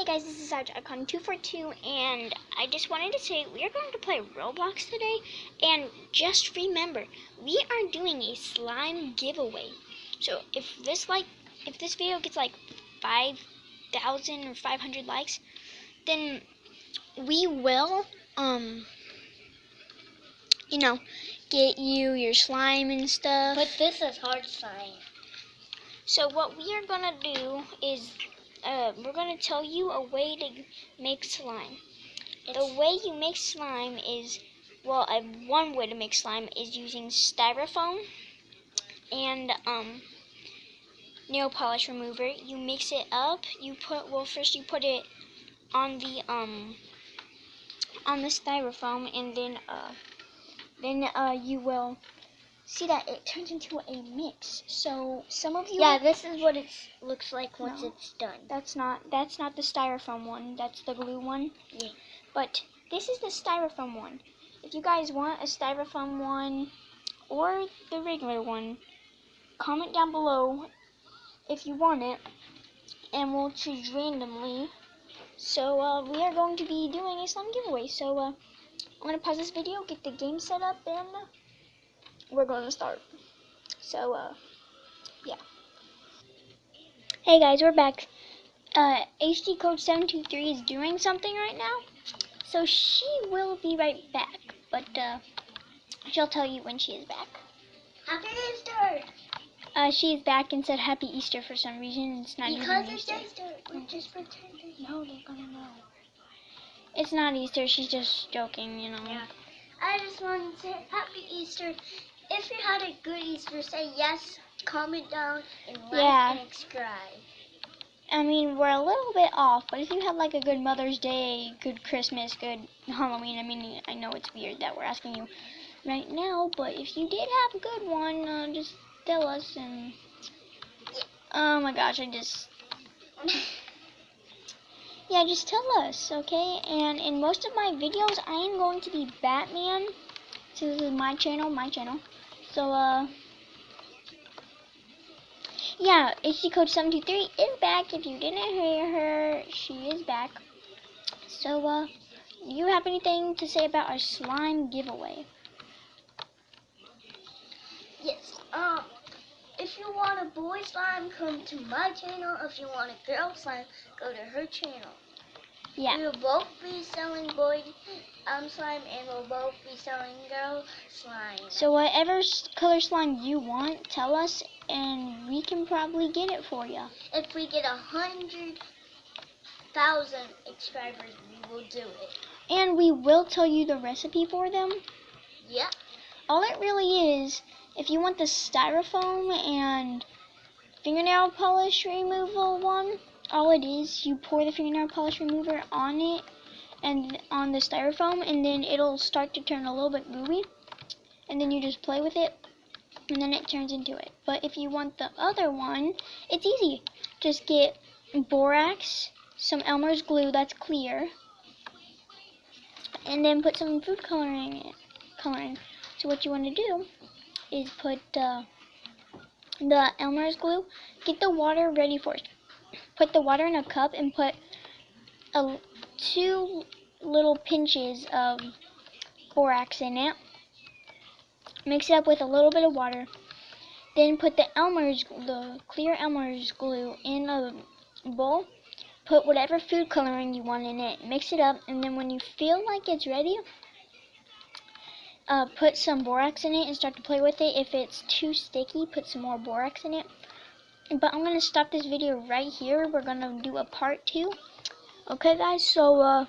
guys, this is Icon242, and I just wanted to say we are going to play Roblox today. And just remember, we are doing a slime giveaway. So if this video gets like 5,000 or 500 likes, then we will get you your slime and stuff. But this is hard slime. So what we are gonna do is we're gonna tell you a way to make slime. The way you make slime is, one way to make slime is using styrofoam and nail polish remover. You mix it up. First you put it on the styrofoam, and then you will see that it turns into a mix. So some of you, this is what it looks like once it's done. That's not the styrofoam one. That's the glue one. Yeah. But this is the styrofoam one. If you guys want a styrofoam one or the regular one, comment down below if you want it, and we'll choose randomly. So we are going to be doing a slime giveaway. So I'm gonna pause this video, get the game set up, and we're going to start. So yeah. Hey guys, we're back. HD code 723 is doing something right now, so she will be right back, but she'll tell you when she is back. Happy Easter! She is back and said Happy Easter for some reason. It's not because even it's Easter. We're just pretending. No, they're gonna know. It's not Easter. She's just joking, you know. Yeah. I just want to say Happy Easter. If you had a good Easter, say yes, comment down, and like and subscribe. I mean, we're a little bit off, but if you had like a good Mother's Day, good Christmas, good Halloween, I mean, I know it's weird that we're asking you right now, but if you did have a good one, just tell us. And oh my gosh, just tell us, okay? And in most of my videos, I am going to be Batman. So this is my channel. So yeah, HD code 723 is back. If you didn't hear her, she is back. So do you have anything to say about our slime giveaway? Yes. If you want a boy slime, come to my channel. If you want a girl slime, go to her channel. Yeah. We will both be selling boy slime, and we'll both be selling girl slime. So whatever color slime you want, tell us, and we can probably get it for you. If we get 100,000 subscribers, we will do it. And we will tell you the recipe for them. Yep. All it really is, if you want the styrofoam and fingernail polish removal one, all it is, you pour the fingernail polish remover on it and on the styrofoam, and then it'll start to turn a little bit gooey, and then you just play with it, and then it turns into it. But if you want the other one, it's easy. Just get borax, some Elmer's glue that's clear, and then put some food coloring. So what you want to do is put the Elmer's glue, get the water ready for it. Put the water in a cup and put 2 little pinches of borax in it. Mix it up with a little bit of water. Then put the clear Elmer's glue in a bowl. Put whatever food coloring you want in it. Mix it up, and then when you feel like it's ready, put some borax in it and start to play with it. If it's too sticky, put some more borax in it. But I'm going to stop this video right here. We're going to do a part 2. Okay, guys? So, I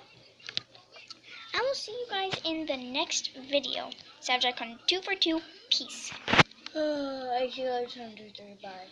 will see you guys in the next video. Icon242, peace. I see you guys on 2, 3, bye.